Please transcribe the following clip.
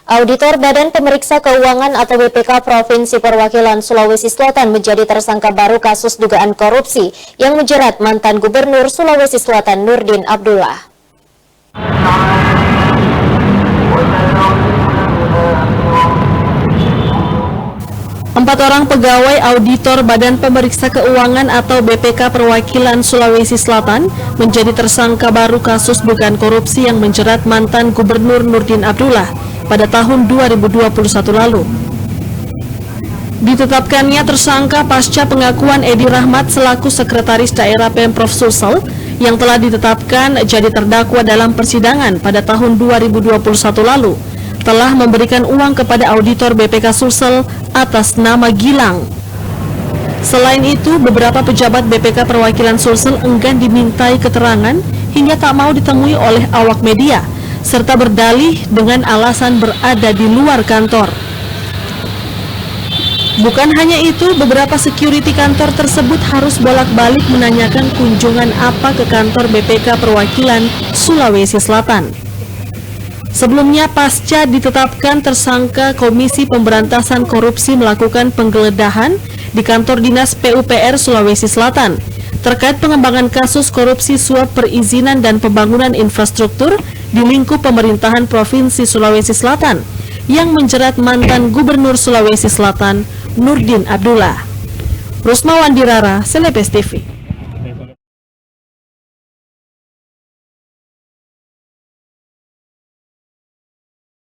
Auditor Badan Pemeriksa Keuangan atau BPK Provinsi Perwakilan Sulawesi Selatan menjadi tersangka baru kasus dugaan korupsi yang menjerat mantan Gubernur Sulawesi Selatan Nurdin Abdullah. Empat orang pegawai auditor Badan Pemeriksa Keuangan atau BPK Perwakilan Sulawesi Selatan menjadi tersangka baru kasus dugaan korupsi yang menjerat mantan Gubernur Nurdin Abdullah pada tahun 2021 lalu. Ditetapkannya tersangka pasca pengakuan Edi Rahmat selaku Sekretaris Daerah Pemprov Sulsel yang telah ditetapkan jadi terdakwa dalam persidangan pada tahun 2021 lalu telah memberikan uang kepada auditor BPK Sulsel atas nama Gilang. Selain itu, beberapa pejabat BPK Perwakilan Sulsel enggan dimintai keterangan hingga tak mau ditemui oleh awak media, serta berdalih dengan alasan berada di luar kantor. Bukan hanya itu, beberapa security kantor tersebut harus bolak-balik menanyakan kunjungan apa ke kantor BPK Perwakilan Sulawesi Selatan. Sebelumnya, pasca ditetapkan tersangka, Komisi Pemberantasan Korupsi melakukan penggeledahan di kantor Dinas PUPR Sulawesi Selatan terkait pengembangan kasus korupsi suap perizinan dan pembangunan infrastruktur di lingkup pemerintahan Provinsi Sulawesi Selatan yang menjerat mantan Gubernur Sulawesi Selatan Nurdin Abdullah. Rusma Wandirara, Celebes TV.